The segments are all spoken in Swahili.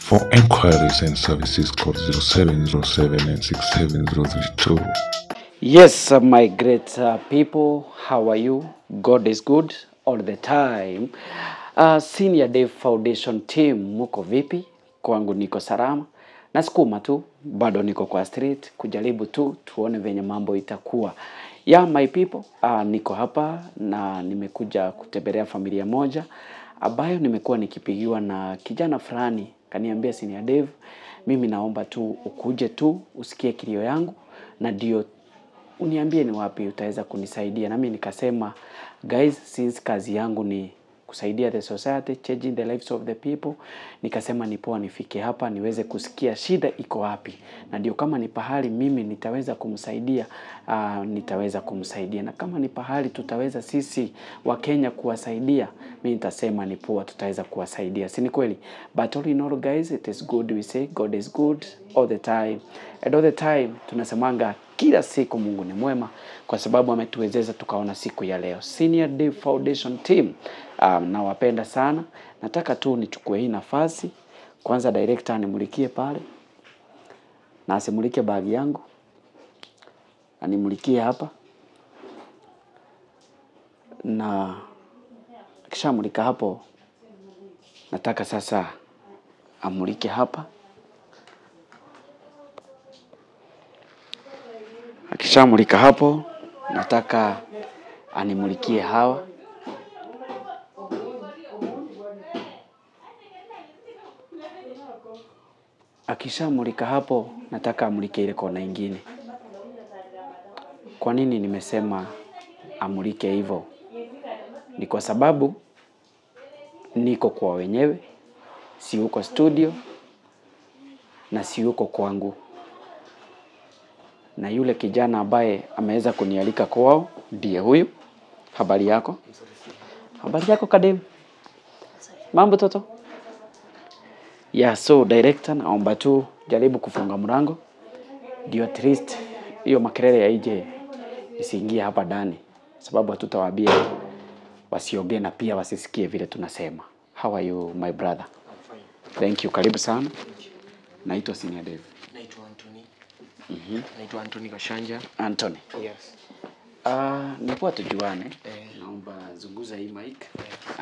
For enquiries and services, call 0707 Yes, my great people, how are you? God is good all the time. Senior Dave Foundation team, muko vipi? Kwangu niko salama. Nasukuma tu, bado niko kwa street, kujaribu tu, tuone venye mambo itakuwa. Yeah, my people, niko hapa na nimekuja kutembelea familia moja. Ambayo nimekuwa nikipigiwa na kijana fulani, kaniambia Senior Dave, mimi naomba tu ukuje tu, usikie kilio yangu, na ndio uniambie ni wapi utaweza kunisaidia. Na mimi nikasema guys, since kazi yangu ni kusaidia the society, changing the lives of the people, nikasema ni poa nifike hapa niweze kusikia shida iko wapi, na ndio kama ni pahali mimi nitaweza kumsaidia, nitaweza kumsaidia, na kama ni pahali tutaweza sisi wa Kenya kuwasaidia, mimi nitasema ni poa, tutaweza kuwasaidia, si ni kweli? But all in all guys, it is good we say God is good all the time, and all the time tunasemanga kila siku Mungu ni mwema kwa sababu ametuwezesha tukaona siku ya leo. Senior Dave Foundation team, nawapenda sana. Nataka tu nichukue hii nafasi. Kwanza director animulikie pale. Na asimulike bagi yangu. Animulikie hapa. Na kisha mulika hapo. Nataka sasa amulike hapa. Akishamulika hapo, nataka animulikie hawa. Akishamulika hapo, nataka amulike ile kona ingine. Kwa nini nimesema amulike hivyo? Ni kwa sababu niko kwa wenyewe, si huko studio na si huko kwangu. Na yule kijana ambaye ameweza kunialika kwao ndiye huyu. Habari yako? Habari yako Kadem? Mambo toto? Yeah, so director, naomba tu jaribu kufunga mlango ndio at least hiyo makelele ya nje isiingie hapa ndani, sababu hatutawaambia wasiongee na pia wasisikie vile tunasema. How are you my brother? I'm fine. Thank you. Karibu sana. Naitwa Senior Dave. Naitwa Anthony. Naitwa Anthony Kashanja. Anthony. Yes. Nipo tujuane. Naomba zunguza hii mic.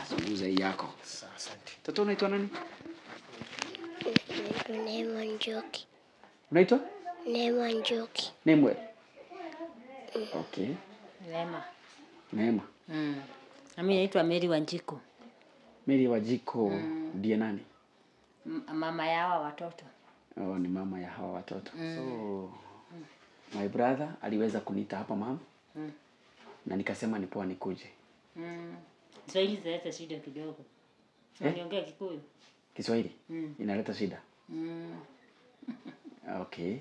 Zunguza hii yako. Asante. Toto unaitwa nani? Neema Njoki. Unaitwa? Neema Njoki. Nemwe. Okay. Neema. Neema. Na mimi naitwa Mary Wanjiko. Mary Wanjiko ndiye nani? Mama ya hawa watoto. Oh, ni mama ya hawa watoto. So my brother aliweza kuniita hapa mama. Na nikasema ni poa nikuje. Kiswahili zinaleta shida kidogo. Niongea Kikuyu. Kiswahili? Inaleta shida. Okay.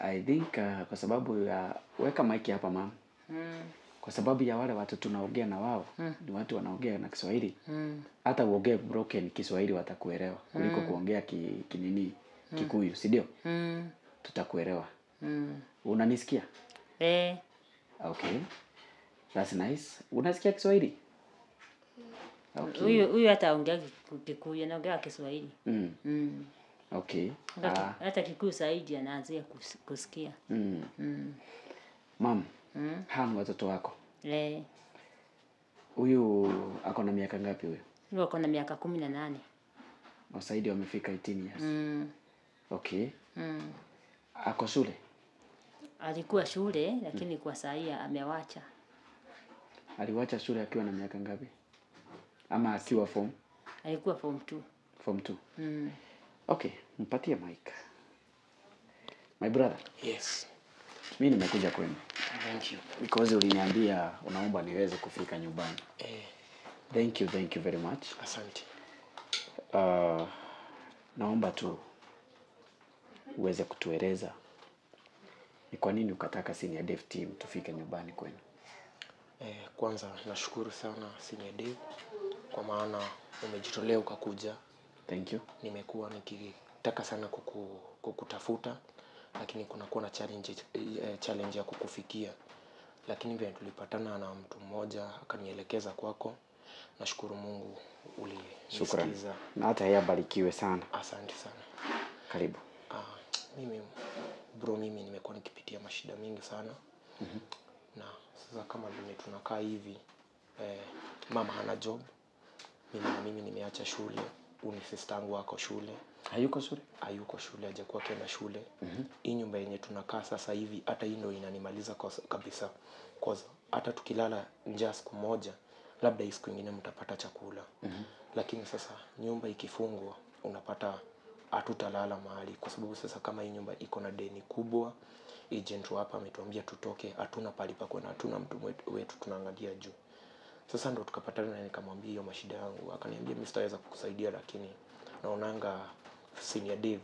I think kwa sababu ya weka mic hapa mama. Kwa sababu ya wale watu tunaongea na wao, ni watu wanaongea na Kiswahili. Hata uongee broken Kiswahili watakuelewa kuliko kuongea kinini Kikuyu, si ndio? Tutakuelewa. Unanisikia? Okay. That's nice. Unasikia Kiswahili? Okay. Huyu hata ongea Kikuyu, anaongea Kiswahili. Okay. Hata Kikuyu zaidi anaanzia kusikia. Mama, hao watoto wako? Huyu ako na miaka ngapi huyu? Huyu ako na miaka 18. Wasaidi wamefika 18 years. Okay. Ako shule? Alikuwa shule lakini kwa sasa amewacha. Aliwacha shule akiwa na miaka ngapi? Ama akiwa form? Alikuwa form 2. Form 2. Okay, mpatie mic. My brother. Yes. Mimi nimekuja kwenu. Thank you. Because uliniambia unaomba niweze kufika nyumbani. Thank you very much. Asante. Naomba tu uweze kutueleza ni kwa nini ukataka Senior Dave team tufike nyumbani kwenu. Kwanza nashukuru sana Senior Dave kwa maana umejitolea ukakuja. Thank you. Nimekuwa nikitaka sana kukutafuta lakini kunakuwa na challenge ya kukufikia. Lakini vile tulipatana na mtu mmoja akanielekeza kwako nashukuru Mungu Shukrani. ulinisikiza. Na hata yeye abarikiwe sana. Asante sana. Karibu. Mimi bro, mimi nimekuwa nikipitia mashida mingi sana. Na sasa kama vile tunakaa hivi, mama hana job. Mimi nimeacha shule. Uni sister yangu wako shule. Hayuko shule? Hayuko shule, hajakuwa kwenda shule. Hii nyumba yenye tunakaa sasa hivi hata hii ndio inanimaliza kabisa. Cause hata tukilala njaa siku moja, labda hii siku nyingine mtapata chakula. Lakini sasa nyumba ikifungwa unapata hatutalala mahali, kwa sababu sasa kama hii nyumba iko na deni kubwa, agent hapa ametuambia tutoke, hatuna pali pa kwenda, hatuna mtu wetu tunaangalia juu. Sasa ndo tukapatana na nikamwambia hiyo mashida yangu. Akaniambia mimi sitaweza kukusaidia, lakini naonanga senior Dave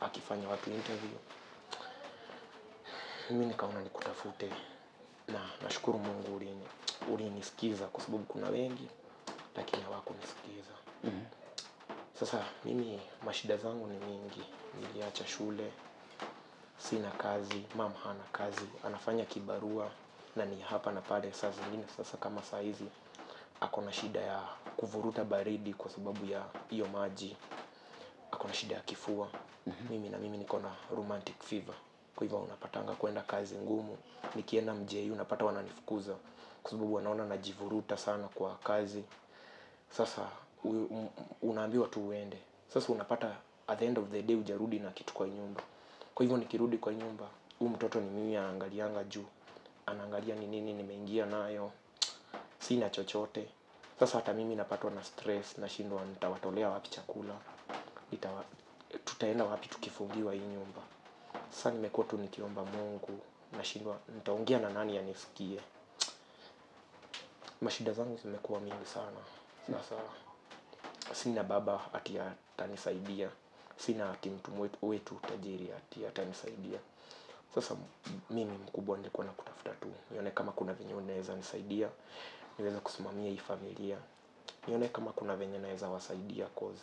akifanya watu interview. Mimi nikaona nikutafute, na nashukuru Mungu ulinisikiza, kwa sababu kuna wengi lakini hawakunisikiza. Sasa mimi mashida zangu ni mingi. Niliacha shule, sina kazi, mama hana kazi, anafanya kibarua na ni hapa na pale. Saa zingine sasa kama saa hizi ako na shida ya kuvuruta baridi kwa sababu ya hiyo maji. Ako na shida ya kifua. Mimi niko na rheumatic fever. Kwa hivyo unapatanga kwenda kazi ngumu. Nikienda mjei unapata wananifukuza kwa sababu wanaona najivuruta sana kwa kazi. Sasa unaambiwa tu uende. Sasa unapata at the end of the day hujarudi na kitu kwa nyumba. Kwa hivyo nikirudi kwa nyumba, huyu mtoto ni mimi anaangalianga juu. Anaangalia ni nini nimeingia nayo. Sina chochote. Sasa hata mimi napatwa na stress, nashindwa nitawatolea wapi chakula. Tutaenda wapi tukifungiwa hii nyumba. Sasa nimekuwa tu nikiomba Mungu, nashindwa nitaongea na nani anisikie. Mashida zangu zimekuwa mingi sana. Sasa sina baba ati atanisaidia. Sina ati mtu wetu tajiri ati atanisaidia. Sasa mimi mkubwa nilikuwa nakutafuta tu, nione kama kuna venye unaweza nisaidia, niweze kusimamia hii familia. Nione kama kuna venye naweza wasaidia, cause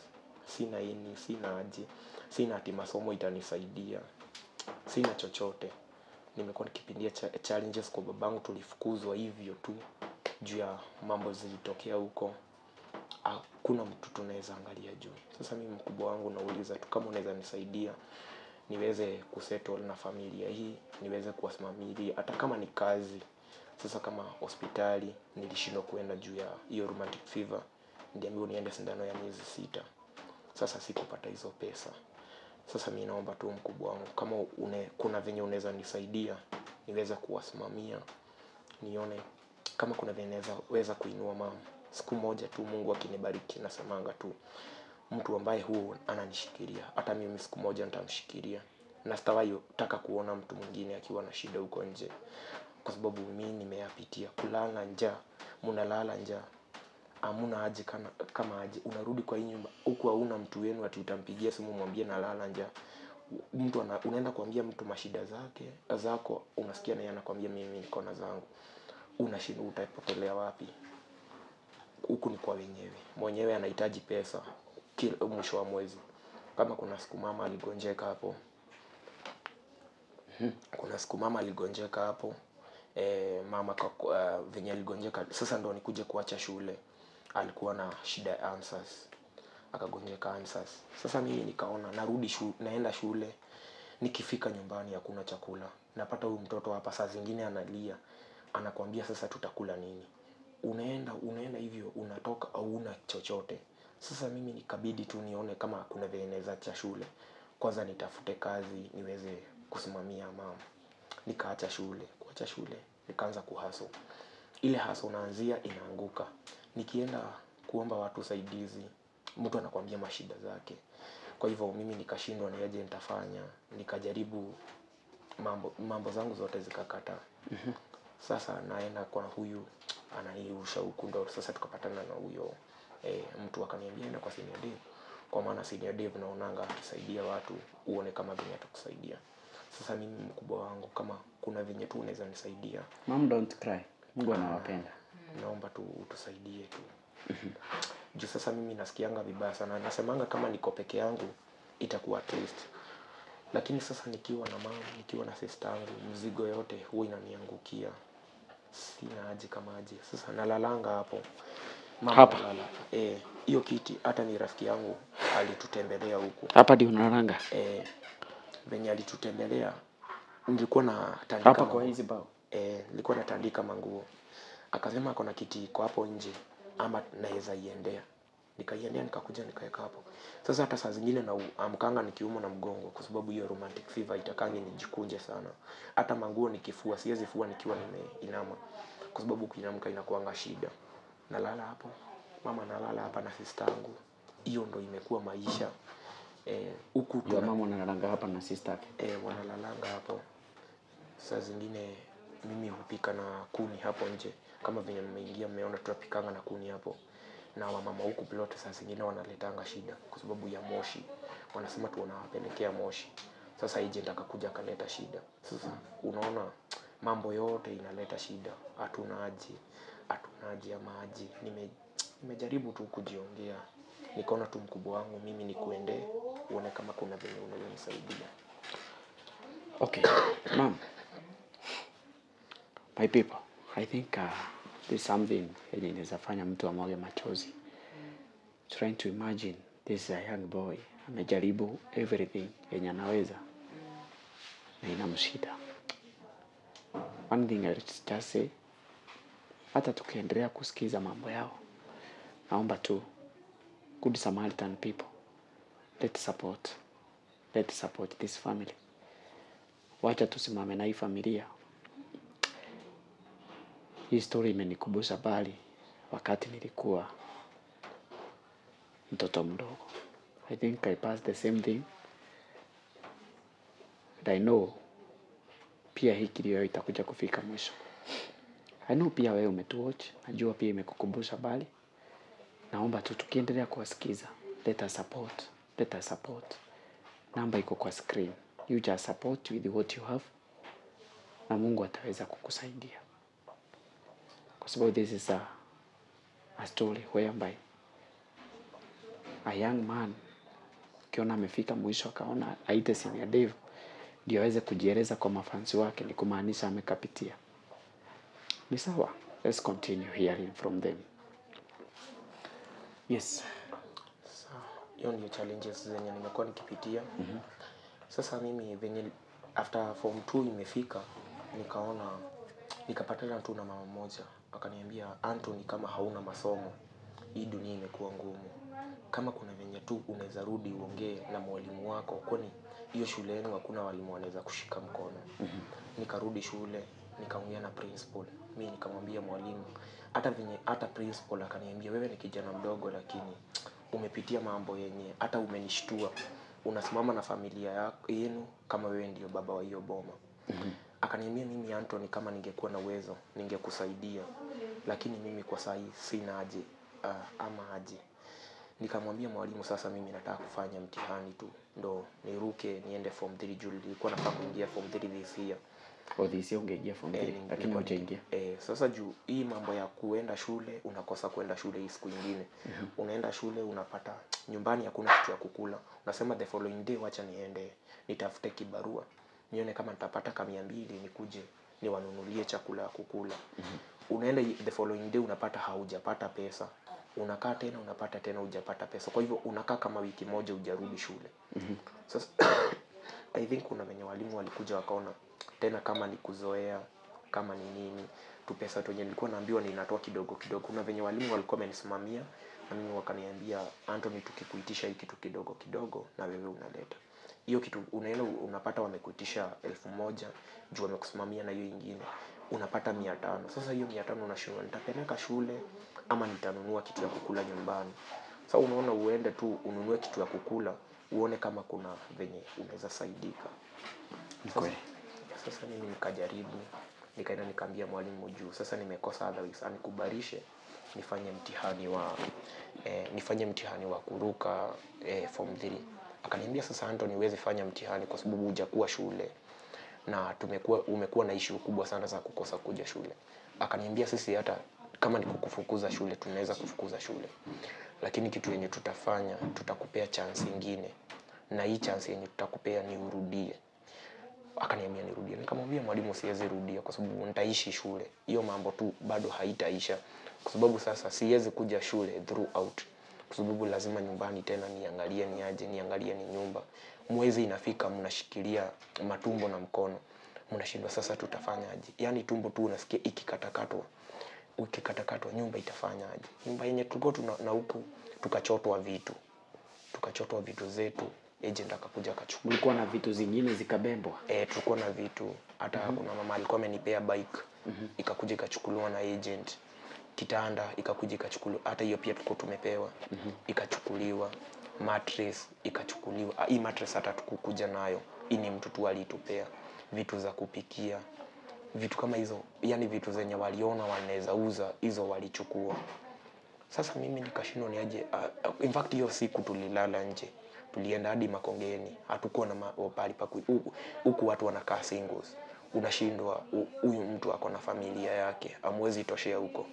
sina ini, sina aje, sina ati masomo itanisaidia. Sina chochote. Nimekuwa nikipitia challenges kwa babangu, tulifukuzwa hivyo tu juu ya mambo zilitokea huko. Hakuna mtu tunaweza angalia juu. Sasa mimi mkubwa wangu nauliza tu kama unaweza nisaidia niweze kusettle na familia hii, niweze kuwasimamia hata kama ni kazi. Sasa kama hospitali nilishindwa kuenda juu ya hiyo rheumatic fever, niliambiwa niende sindano ya miezi 6. Sasa sikupata hizo pesa. Sasa mimi naomba tu mkubwa wangu kama kuna venye unaweza nisaidia niweze kuwasimamia, nione kama kuna venye naweza kuinua mama. Siku moja tu Mungu akinibariki, nasemanga tu mtu ambaye huo ananishikilia, hata mimi siku moja nitamshikilia. Na sitawahi taka kuona mtu mwingine akiwa na shida huko nje, kwa sababu mimi nimeyapitia. Kulala njaa, mnalala njaa. Hamuna aje kama aje. Unarudi kwa hii nyumba huku hauna mtu wenu ati utampigia simu mwambie nalala njaa. Mtu unaenda kuambia mtu mashida zako, unasikia na yeye anakuambia mimi niko na zangu. Unashinda utapotelea wapi? Huku ni kwa wenyewe. Mwenyewe anahitaji pesa kila mwisho wa mwezi. Kama kuna siku mama aligonjeka hapo. Kuna siku mama aligonjeka hapo. Mama venye aligonjeka, sasa ndo nikuje kuacha shule. Alikuwa na shida ya answers. Akagonjeka answers. Sasa mimi nikaona naenda shule, nikifika nyumbani hakuna chakula. Napata huyu mtoto hapa saa zingine analia. Anakuambia sasa tutakula nini? Unaenda hivyo, unatoka hauna chochote. Sasa mimi nikabidi tu nione kama kuna vile naweza acha shule. Kwanza nitafute kazi niweze kusimamia mama. Nikaacha shule. Kuacha shule nikaanza kuhustle. Ile hustle unaanzia inaanguka. Nikienda kuomba watu usaidizi, mtu anakuambia mashida zake. Kwa hivyo mimi nikashindwa ni aje nitafanya. Nikajaribu mambo zangu zote zikakataa. Sasa naenda kwa huyu ananirusha huku, ndo sasa tukapatana na huyo mtu akaniambia enda kwa senior Dave, kwa maana senior Dave naonanga akisaidia watu, uone kama venye atakusaidia. Sasa mimi mkubwa wangu kama kuna venye tu unaweza nisaidia. Mom, don't cry. Mungu anawapenda. Naomba tu utusaidie tu. Juu sasa mimi nasikianga vibaya sana. Nasemanga kama niko peke yangu itakuwa at least. Lakini sasa nikiwa na mama, nikiwa na sister yangu, mzigo yote huwa inaniangukia. Sina aje kama aje. Sasa nalalanga hapo. Mama Hapa? analala. Hiyo kiti hata ni rafiki yangu alitutembelea huku. Hapa ndio unalanga? Venye alitutembelea nilikuwa natandika Hapa kwa hizi bao? Nilikuwa natandika manguo. Akasema kuna kiti iko hapo nje ama naweza iendea. Nikaiendea nikakuja nikaweka hapo. Sasa hata saa zingine na amkanga nikiumwa na mgongo kwa sababu hiyo rheumatic fever itakangi nijikunje sana. Hata manguo nikifua siwezi fua nikiwa nimeinama kwa sababu kuinamka inakuanga shida. Nalala hapo. Mama nalala hapa na sister yangu. Hiyo ndo imekuwa maisha. Huku Ndio mama analanga hapa na sister yake. Wanalalanga hapo. Saa zingine mimi hupika na kuni hapo nje. Kama venye mmeingia mmeona tunapikanga na kuni hapo. Na wamama huku plot saa zingine wanaletanga shida kwa sababu ya moshi. Wanasema tu wanawapelekea moshi. Sasa agent akakuja akaleta shida. Sasa unaona mambo yote inaleta shida. Hatuna haji ya maji. Nimejaribu tu kujiongea. Nikaona tu mkubwa wangu mimi nikuendee uone kama kuna venye unaweza nisaidia. Okay. Ma'am. My people, I think there's something yenye inaweza fanya mtu amwage machozi. Trying to imagine this is a young boy. Amejaribu everything yenye anaweza na inamshida. One thing I just say, hata tukiendelea kusikiza mambo yao, naomba tu good Samaritan people, let's support this family. Wacha tusimame na hii familia. Hii story imenikumbusha bali wakati nilikuwa mtoto mdogo. I think I passed the same thing. And I know pia hii kilio itakuja kufika mwisho. I know pia wewe umetuwatch. Najua pia imekukumbusha bali. Naomba tu tukiendelea kuwasikiza. Let us support. Namba iko kwa screen. You just support with what you have. Na Mungu ataweza kukusaidia. Kwa sababu this is a story whereby a young man kiona amefika mwisho akaona aite Senior Dave ndio aweze kujieleza kwa mafansi wake, ni kumaanisha amekapitia. Ni sawa. Let's continue hearing from them. Yes. Sawa. Hiyo ndio challenges zenye nimekuwa nikipitia. Sasa mimi venye after form 2 imefika nikapatana tu na mama mmoja akaniambia, Anthony, kama hauna masomo hii dunia imekuwa ngumu. Kama kuna venye tu unaweza rudi uongee na mwalimu wako, kwani hiyo shule yenu hakuna walimu wanaweza kushika mkono. Nikarudi shule, nikaongea na principal. Mimi nikamwambia mwalimu, hata principal akaniambia, wewe ni kijana mdogo lakini umepitia mambo yenye hata umenishtua. Unasimama na familia yenu kama wewe ndio baba wa hiyo boma. Akaniambia, mimi Anthony, kama ningekuwa na uwezo ningekusaidia, lakini mimi kwa sasa sina haja. Nikamwambia mwalimu, sasa mimi nataka kufanya mtihani tu ndo niruke niende form 3 juu nilikuwa nataka kuingia form 3 this year. This year ungeingia form 3 lakini hujaingia. Sasa juu hii mambo ya kuenda shule, unakosa kuenda shule hii siku nyingine. Unaenda shule unapata nyumbani hakuna kitu ya kukula. Unasema the following day wacha niende nitafute kibarua. Nione kama nitapata kama 200 nikuje niwanunulie chakula ya kukula. Unaenda the following day unapata haujapata pesa. Unakaa tena unapata tena hujapata pesa. Kwa hivyo unakaa kama wiki moja hujarudi shule. Sasa I think kuna wenye walimu walikuja wakaona tena kama ni kuzoea, kama ni nini, tu pesa tu yenye nilikuwa naambiwa ninatoa kidogo kidogo. Kuna wenye walimu walikuwa wamenisimamia na mimi wakaniambia, Anthony, tukikuitisha hiki kitu kidogo kidogo na wewe unaleta. Hiyo kitu unaenda unapata wamekuitisha 1000 juu wamekusimamia na hiyo nyingine unapata 500. Sasa hiyo 500 unashindwa nitapeleka shule ama nitanunua kitu ya kukula nyumbani. Sasa unaona uende tu ununue kitu ya kukula uone kama kuna venye unaweza saidika. Sasa mimi nikajaribu, nikaenda nikaambia mwalimu juu sasa nimekosa otherwise anikubarishe nifanye mtihani wa kuruka form 3. Akaniambia, sasa Anthony, huwezi fanya mtihani kwa sababu hujakuwa shule na umekuwa na issue kubwa sana za kukosa kuja shule. Akaniambia, sisi hata kama ni kukufukuza shule tunaweza kufukuza shule, lakini kitu yenye tutafanya tutakupea chance nyingine, na hii chance yenye tutakupea ni urudie. Akaniambia nirudie. Nikamwambia mwalimu, siwezi rudia kwa sababu nitaishi shule. Hiyo mambo tu bado haitaisha. kwa sababu sasa siwezi kuja shule throughout, kwa sababu lazima nyumbani tena niangalie ni aje, niangalie ni nyumba. Mwezi inafika mnashikilia matumbo na mkono, mnashindwa sasa tutafanyaje. Yani tumbo tu unasikia ikikatakatwa, ukikatakatwa nyumba itafanyaje. Nyumba yenye tulikuwa na huku tukachotwa vitu zetu, agent akakuja akachukua. Mlikuwa na vitu zingine zikabebwa? Tulikuwa na vitu, hata kuna mama alikuwa amenipea bike, ikakuja ikachukuliwa na agent. Kitanda ikakuja ikachukuliwa, hata hiyo pia tulikuwa tumepewa, ikachukuliwa. Mattress ikachukuliwa. Hii mattress hata tukukuja nayo, hii ni mtu tu alitupea. Vitu za kupikia, vitu kama hizo, yani vitu zenye waliona wanaweza uza, hizo walichukua. Sasa mimi nikashindwa ni aje. In fact hiyo siku tulilala nje, tulienda hadi Makongeni, hatukuwa na pali pa huku watu wanakaa singles. Unashindwa, huyu mtu ako na familia yake, hamwezi toshea huko.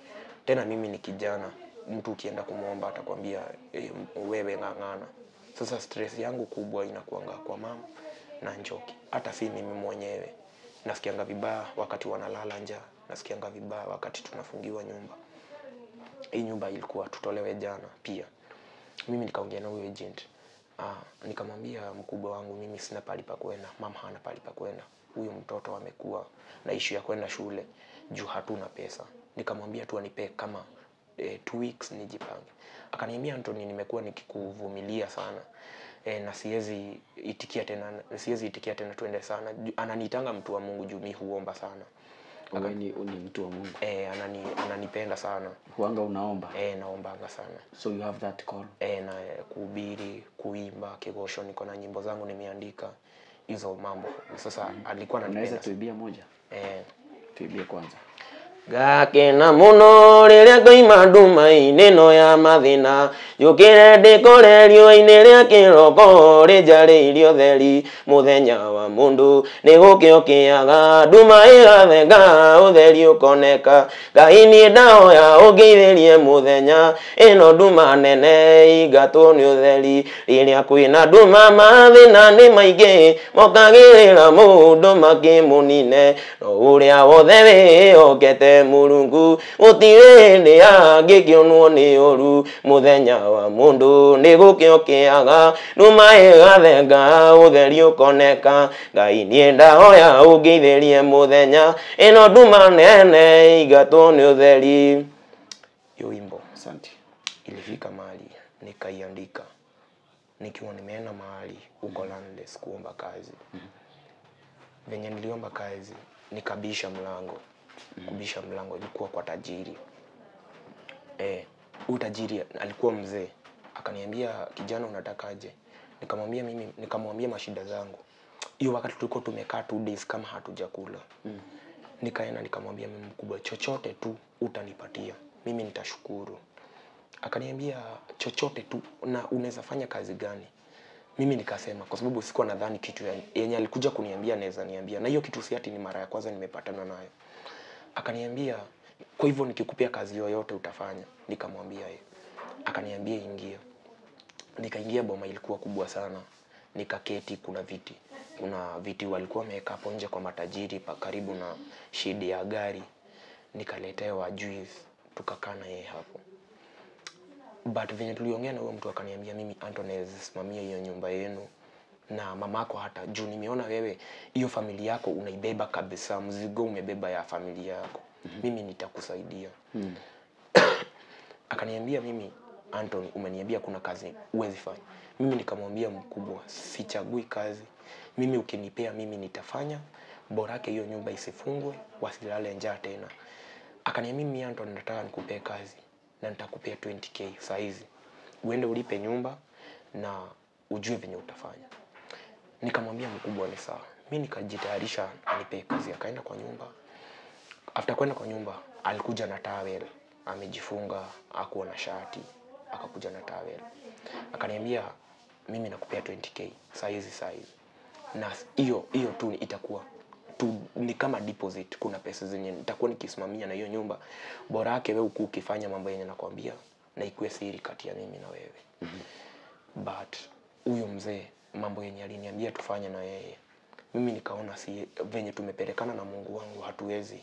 Tena mimi ni kijana, mtu ukienda kumuomba atakwambia wewe ng'ang'ana. Sasa stress yangu kubwa inakuanga kwa mama na Njoki. Hata si mimi mwenyewe nasikianga vibaya wakati wanalala njaa, nasikianga vibaya wakati tunafungiwa nyumba. Hii nyumba ilikuwa tutolewe jana pia. Mimi nikaongea na huyo agent. Nikamwambia mkubwa wangu mimi sina pali pa kwenda, mama hana pali pa kwenda. Huyu mtoto amekuwa na issue ya kwenda shule juu hatuna pesa. Nikamwambia tu anipe kama 2 weeks nijipange. Akaniambia Anthony, nimekuwa nikikuvumilia sana. Na siwezi itikia tena tuende sana. Ananitanga mtu wa Mungu juu mimi huomba sana. Wewe ni mtu wa Mungu? Ananipenda sana. Huanga unaomba? Naombanga sana. So you have that call? Na kuhubiri, kuimba, kigosho, niko na nyimbo zangu nimeandika hizo mambo. Sasa alikuwa ananipenda. Unaweza tuibia moja? Tuibie kwanza. Gakena muno riria ngoima nduma-inĩ no ya mathina, njũkĩre ndĩkore riũa-inĩ rĩa kĩroko rĩnjarĩirie ũtheri. Mũthenya wa mũndũ nĩ gũkĩũkĩaga, nduma ĩgathenga ũtheri ũkoneka. Ngai niĩ ndahoya ũngeithĩrie mũthenya, ĩno nduma nene ingatwo nĩ ũtheri. Rĩrĩa kwĩna nduma mathĩna nĩ maingĩ mokagĩrĩra mũndũ makĩmũnine, no ũrĩa wothe wĩhokete Mũrungu gũtirĩ hĩndĩ angĩkĩonwo nĩ ũru. Mũthenya wa mũndũ nĩ gũkĩũkĩaga, nduma ĩgathenga ũtheri ũkoneka. Ngai niĩ ndahoya ũngeithĩrie mũthenya, ĩno nduma nene ingatwo nĩ ũtheri. Hiyo wimbo asante ilifika mahali nikaiandika nikiwa nimeenda mahali huko landless kuomba kazi. Venye niliomba kazi nikabisha mlango. Kubisha mlango ilikuwa kwa tajiri. Utajiri alikuwa mzee. Akaniambia, kijana unatakaje? Nikamwambia mashida zangu. Hiyo wakati tulikuwa tumekaa 2 days kama hatujakula. Nikaenda nikamwambia mimi mkubwa, chochote tu utanipatia, mimi nitashukuru. Akaniambia chochote tu, na unaweza fanya kazi gani? Mimi nikasema kwa sababu sikuwa nadhani kitu yenye alikuja kuniambia naweza niambia, na hiyo kitu si ati ni mara ya kwanza nimepatana nayo. Akaniambia kwa hivyo nikikupea kazi yoyote utafanya. Nikamwambia yeye. Akaniambia ingia. Nikaingia, boma ilikuwa kubwa sana. Nikaketi, kuna viti walikuwa wameweka hapo nje kwa matajiri karibu na shedi ya gari. Nikaletewa juice, tukakaa na yeye hapo. But venye tuliongea na huyo mtu akaniambia, mimi Anthony simamia hiyo nyumba yenu na mamako, hata juu nimeona wewe hiyo familia yako unaibeba kabisa, mzigo umebeba ya familia yako. Mimi nitakusaidia. Akaniambia, mimi Anthony umeniambia kuna kazi huwezi fanya. Mimi nikamwambia mkubwa, sichagui kazi. Mimi ukinipea mimi nitafanya, borake hiyo nyumba isifungwe, wasilale njaa tena. Akaniambia, mimi Anthony nataka nikupee kazi na nitakupea 20k saa hizi. Uende ulipe nyumba na ujue venye utafanya. Nikamwambia mkubwa ni sawa. Mimi nikajitayarisha anipe kazi. Akaenda kwa nyumba. After kwenda kwa nyumba alikuja na towel, amejifunga, hakuwa na shati, akakuja na towel. Akaniambia, mimi nakupea 20k saa hizi. Na hiyo tu itakuwa tu ni kama deposit, kuna pesa zenye nitakuwa nikisimamia na hiyo nyumba. Bora yake wewe ukifanya mambo yenye nakwambia na ikuwe siri kati ya mimi na wewe. But huyo mzee mambo yenye aliniambia tufanye na yeye, mimi nikaona si venye tumepelekana na Mungu wangu hatuwezi.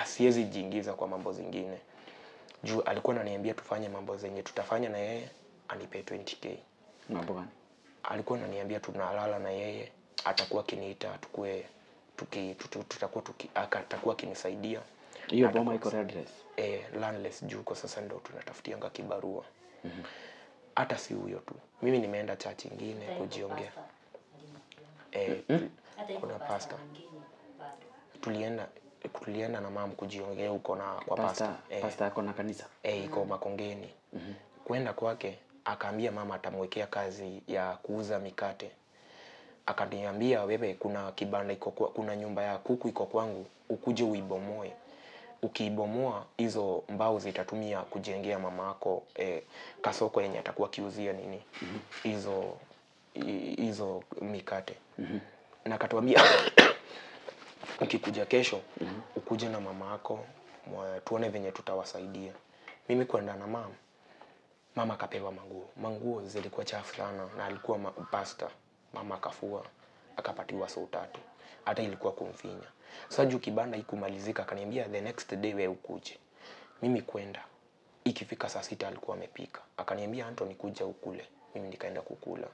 Siwezi jiingiza kwa mambo zingine. Juu alikuwa ananiambia tufanye mambo zenye tutafanya na yeye anipe 20k. Mambo gani? Alikuwa ananiambia tunalala na yeye, atakuwa kiniita tukue atakuwa kinisaidia. Hiyo boma iko address. Landless juu kwa sasa ndo tunatafutianga kibarua. Hata si huyo tu. Mimi nimeenda church nyingine kujiongea. Kuna pastor. Tulienda na mama kujiongea huko na kwa pastor. Pastor ako na kanisa. Iko Makongeni. Kwenda kwake akaambia mama atamwekea kazi ya kuuza mikate. Akaniambia wewe kuna kibanda kuna nyumba ya kuku iko kwangu, ukuje uibomoe. Ukiibomoa hizo mbao zitatumia kujengea mamako kasoko yenye atakuwa kiuzia nini hizo mikate. Na akatuambia ukikuja kesho ukuje na mamako tuone venye tutawasaidia. Mimi kwenda na mama akapewa manguo zilikuwa chafu sana na alikuwa pastor. Mama akafua akapatiwa 3. Hata ilikuwa kumfinya. Sasa juu kibanda ikumalizika akaniambia the next day wewe ukuje. Mimi kwenda. Ikifika saa 6 alikuwa amepika. Akaniambia Anthony kuja ukule. Mimi nikaenda kukula.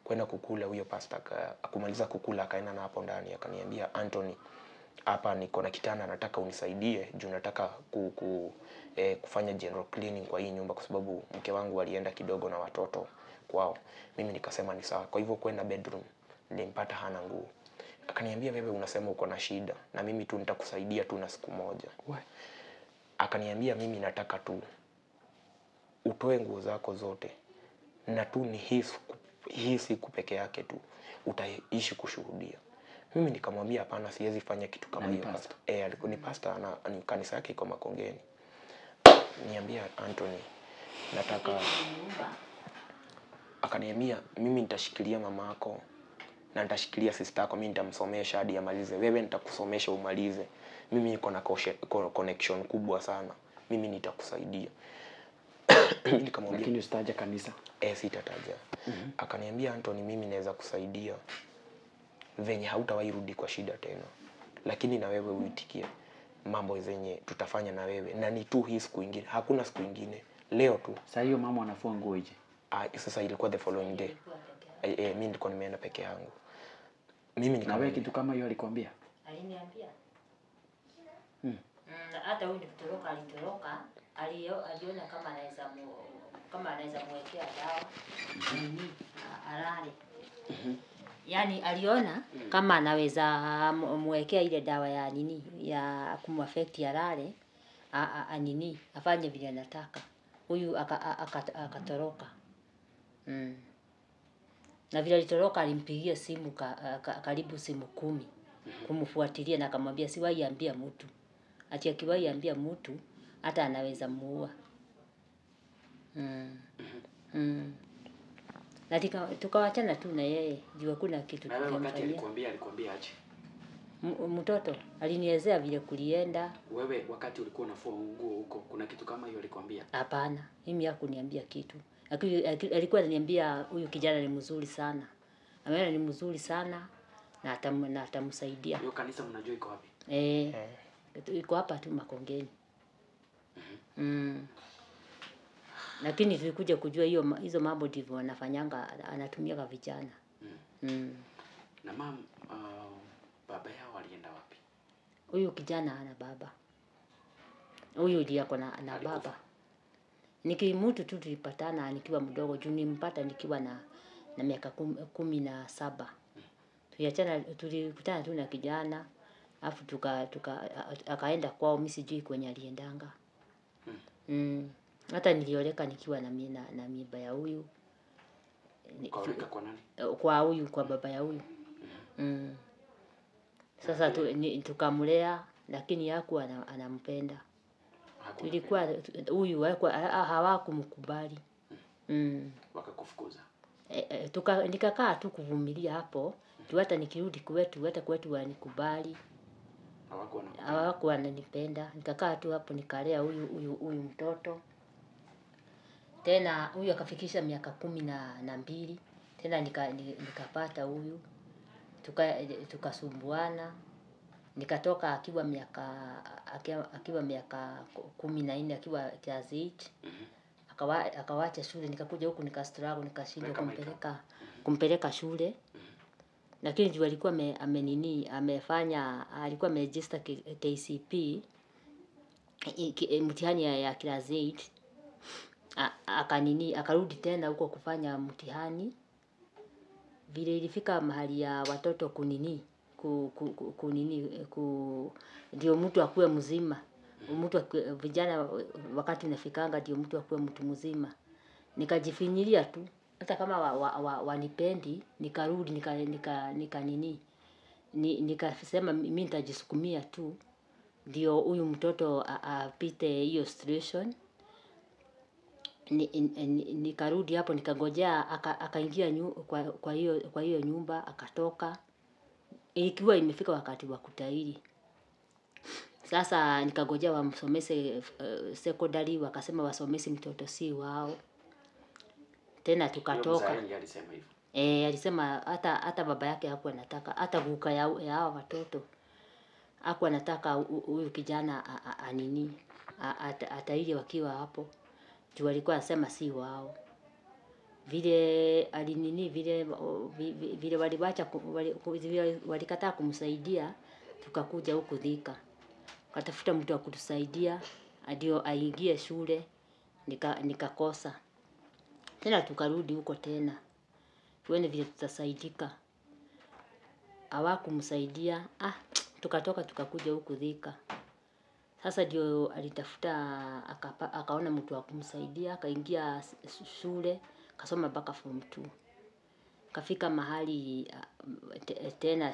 Kwenda kukula huyo pastor akumaliza kukula akaenda na hapo ndani akaniambia Anthony hapa niko na kitanda nataka unisaidie juu nataka kufanya general cleaning kwa hii nyumba kwa sababu mke wangu alienda kidogo na watoto kwao. Mimi nikasema ni sawa. Kwa hivyo kwenda bedroom nilimpata hana nguo. Akaniambia wewe unasema uko na shida na mimi tu nitakusaidia tu na siku moja. Akaniambia mimi nataka tu utoe nguo zako zote na tu ni hii siku peke yake tu utaishi kushuhudia. Mimi nikamwambia hapana siwezi fanya kitu kama hiyo pastor. Alikuwa ni pastor na kanisa yake iko Makongeni. Niambia Anthony nataka akaniambia mimi nitashikilia mamako na nitashikilia sister yako, mimi nitamsomesha hadi amalize. Wewe nitakusomesha umalize. Mimi niko na connection kubwa sana. Mimi nitakusaidia. Nikamwambia Lakini usitaje kanisa. Sitataja. Akaniambia Anthony mimi naweza kusaidia venye hautawahi rudi kwa shida tena. Lakini na wewe uitikie mambo zenye tutafanya na wewe na ni tu hii siku nyingine. Hakuna siku nyingine. Leo tu. Sasa hiyo mama anafua nguo hivi. Sasa ilikuwa the following day. Mimi nilikuwa nimeenda peke yangu. Mimi na wewe kitu kama hiyo alikwambia? Aliniambia. Hata huyu nilitoroka aliona kama anaweza mwekea dawa nini alale. Yaani aliona kama anaweza mwekea ile dawa ya nini ya kumaffect alale nini afanye vile anataka. Huyu akatoroka. Na vile alitoroka alimpigia simu karibu simu 10 kumfuatilia na akamwambia siwahi ambia mtu. Ati akiwahi ambia mtu hata anaweza muua. Na tukawachana tu na yeye juu hakuna kitu kingine. Na wakati alikwambia aje? Mtoto alinielezea vile kulienda. Wewe wakati ulikuwa unafua nguo huko kuna kitu kama hiyo alikwambia? Hapana, mimi hakuniambia kitu. Alikuwa ananiambia huyu kijana ni mzuri sana. Ameona ni mzuri sana na atamsaidia. Hiyo kanisa mnajua iko wapi? Iko hapa tu Makongeni. Lakini tulikuja kujua hizo mambo ndivyo wanafanyanga anatumiaga vijana. Na mama baba yao alienda wapi? Huyu kijana hana baba. Huyu ndiye ako na baba. Nikimutu tu tulipatana nikiwa mdogo juu nimpata nikiwa na miaka 17. Tulikutana tu na kijana afu akaenda kwao mimi sijui kwenye aliendanga. Hata nilioleka nikiwa na mimba ya huyu. Kaoleka kwa nani? Kwa huyu kwa baba ya huyu. Sasa tukamlea lakini hakuwa anampenda. Tulikuwa huyu hawakumkubali. Wakakufukuza. Nikakaa tu kuvumilia hapo. Tu hata nikirudi kwetu wanikubali. Hawakuwa wananipenda. Nikakaa tu hapo nikalea huyu mtoto. Tena huyu akafikisha miaka 12. Tena nikapata huyu. Tukasumbuana. Nikatoka akiwa miaka 14 akiwa class 8. Akawacha shule, nikakuja huku nikastruggle, nikashindwa kumpeleka shule. Lakini juu alikuwa alikuwa ameregister KCP mtihani ya class 8. Akarudi tena huko kufanya mtihani. Vile ilifika mahali ya watoto ndio mtu akuwe mzima. Vijana wakati unafikanga ndio mtu akuwe mtu mzima. Nikajifinyilia tu. Hata kama wanipendi, nikarudi nikasema mimi nitajisukumia tu. Ndio huyu mtoto apite hiyo situation. Nikarudi hapo nikangojea akaingia kwa hiyo nyumba, akatoka. Ikiwa imefika wakati wa kutahiri. Sasa nikangojea wamsomese secondary, wakasema wasomesi mtoto si wao. Tena tukatoka. Alisema hata baba yake hakuwa anataka, hata guka ya hao watoto hakuwa anataka huyu kijana atahiri wakiwa hapo. Juu alikuwa anasema si wao. Vile walikataa kumsaidia, tukakuja huku Thika. Katafuta mtu wa kutusaidia ndio aingie shule, nikakosa. Tena tukarudi huko tena. Tuone vile tutasaidika. Hawakumsaidia. Tukatoka tukakuja huku Thika. Sasa ndio alitafuta, akaona mtu wa kumsaidia, akaingia shule, akasoma mpaka form 2. Kafika mahali tena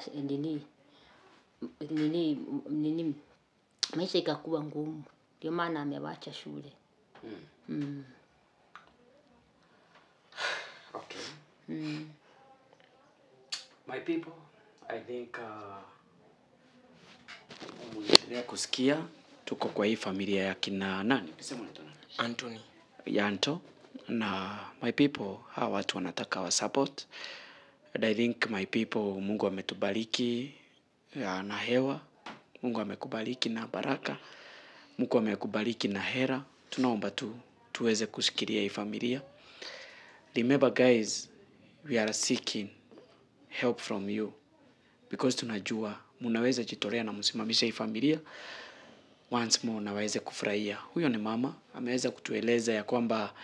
maisha ikakuwa ngumu. Ndio maana amewacha shule. Okay. My people, I think mwendelea kusikia tuko kwa hii familia ya kina nani? Nisema unaitwa nani? Anthony. Yanto. Na my people, hawa watu wanataka wa support. And I think my people, Mungu ametubariki na hewa. Mungu amekubariki na baraka. Mungu amekubariki na hera. Tunaomba tuweze kushikilia hii familia. Remember guys, we are seeking help from you. Because tunajua mnaweza jitolea na msimamisha hii familia. Once more naweze kufurahia. Huyo ni mama, ameweza kutueleza ya kwamba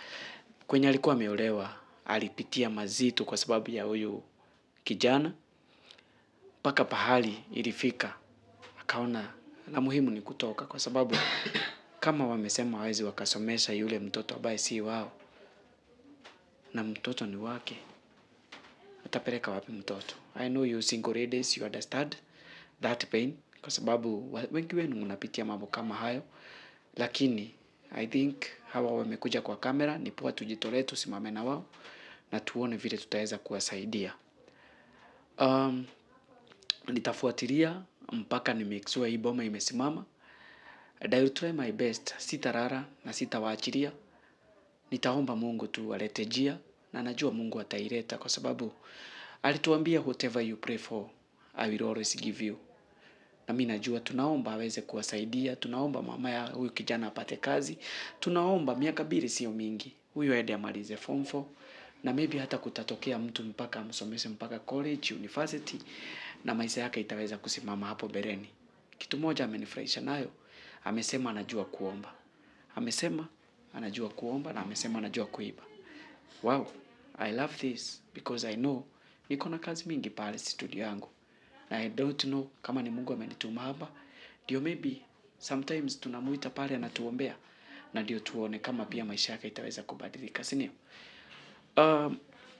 kwenye alikuwa ameolewa, alipitia mazito kwa sababu ya huyu kijana. Mpaka pahali ilifika, akaona la muhimu ni kutoka kwa sababu kama wamesema hawezi wakasomesha yule mtoto ambaye si wao na mtoto ni wake, atapeleka wapi mtoto? I know you single ladies, you understand that pain kwa sababu wengi wenu mnapitia mambo kama hayo. Lakini I think hawa wamekuja kwa kamera, ni poa tujitolee tusimame na wao na tuone vile tutaweza kuwasaidia. Nitafuatilia mpaka ni make sure hii boma imesimama. And I will try my best. Sitalala na sitawaachilia. Nitaomba Mungu tu alete njia na najua Mungu ataileta kwa sababu alituambia whatever you pray for, I will always give you. Na mimi najua tunaomba aweze kuwasaidia, tunaomba mama ya huyu kijana apate kazi, tunaomba miaka 2 sio mingi. Huyu aende amalize form 4 na maybe hata kutatokea mtu mpaka amsomeshe mpaka college, university na maisha yake itaweza kusimama hapo bereni. Kitu moja amenifurahisha nayo, amesema anajua kuomba. Amesema anajua kuomba na amesema anajua kuiba. Wow, I love this because I know niko na kazi mingi pale studio yangu. Na I don't know kama ni Mungu amenituma hapa. Ndio maybe sometimes tunamuita pale anatuombea na ndio tuone kama pia maisha yake itaweza kubadilika, si ndio?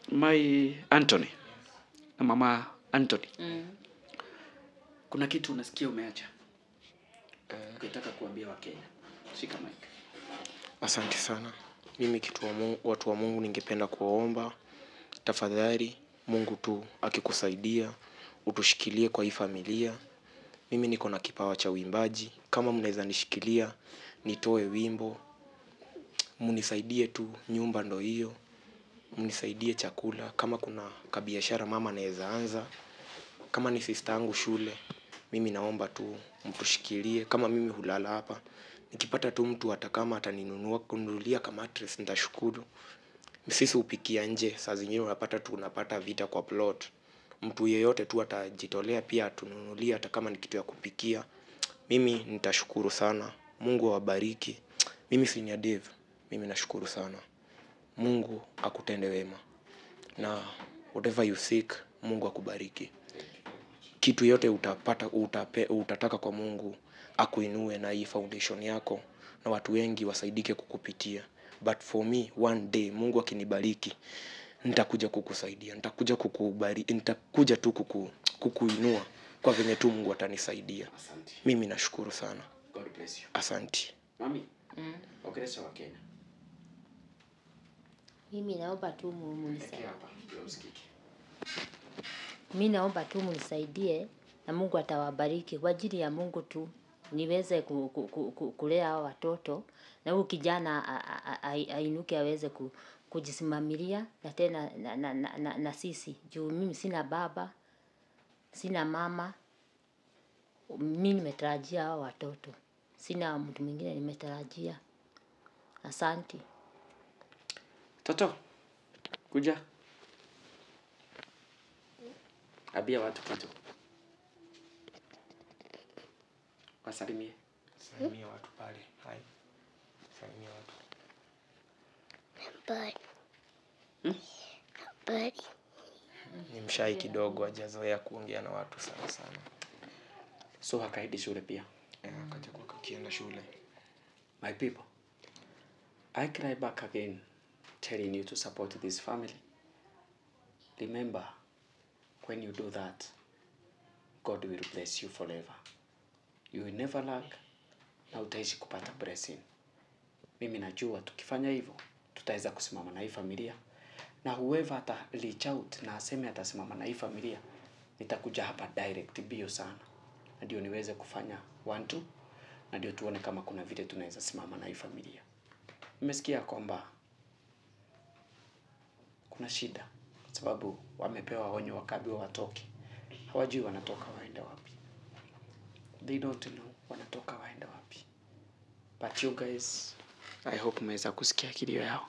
My Anthony. Na mama Anthony. Kuna kitu unasikia umeacha? Ukitaka kuambia Wakenya. Shika mic. Asante sana. Mimi watu wa Mungu ningependa kuwaomba tafadhali Mungu tu akikusaidia utushikilie kwa hii familia. Mimi niko na kipawa cha uimbaji. Kama mnaweza nishikilia nitoe wimbo, mnisaidie tu, nyumba ndo hiyo. Mnisaidie chakula, kama kuna kabiashara mama anaweza anza, kama ni sister yangu shule, mimi naomba tu mtushikilie. Kama mimi hulala hapa, nikipata tu mtu hata kama kununulia kama mattress nitashukuru. Sisi hupikia nje, saa zingine unapata tunapata vita kwa plot. Mtu yeyote tu atajitolea pia atununulie hata kama ni kitu ya kupikia. Mimi nitashukuru sana. Mungu awabariki. Mimi Senior Dave, mimi nashukuru sana. Mungu akutende wema. Na whatever you seek, Mungu akubariki. Kitu yote utataka kwa Mungu akuinue na hii foundation yako, na watu wengi wasaidike kukupitia. But for me, one day Mungu akinibariki, nitakuja kukusaidia, nitakuja kukubariki, nitakuja tu kukuinua kwa venye tu Mungu atanisaidia. Asante. Mimi nashukuru sana. God bless you. Asante. Mami. Ongelesha wa Kenya. Mimi naomba tu munisaidie. Hapa ndio usikike. Mimi naomba tu munisaidie na Mungu atawabariki. Kwa ajili ya Mungu tu niweze kulea hao watoto, na huyu kijana ainuke aweze kujisimamilia, na tena na sisi. Juu mimi sina baba, sina mama. Mimi nimetarajia hao watoto. Sina mtu mwingine nimetarajia. Asante. Toto. Kuja. Abia watu kitu. Wasalimie. Salimia watu pale. Hai. Salimia watu. Habari. Habari. Ni mshai kidogo, hajazoea kuongea na watu sana sana. So hakaidi shule pia. Akaja kwa kienda shule. My people, I cry back again, telling you to support this family. Remember, when you do that, God will bless you forever. You will never lack, na utaishi kupata blessing. Mimi najua tukifanya hivyo, tutaweza kusimama na hii familia. Na whoever ata reach out na aseme atasimama na hii familia, nitakuja hapa direct bio sana. Na ndio niweze kufanya 1-2, na ndio tuone kama kuna vile tunaweza simama na hii familia. Nimesikia kwamba kuna shida, sababu wamepewa onyo wakaambiwa watoke. Hawajui wanatoka waenda wapi. They don't know wanatoka waenda wapi. But you guys, I hope mmeweza kusikia kilio yao.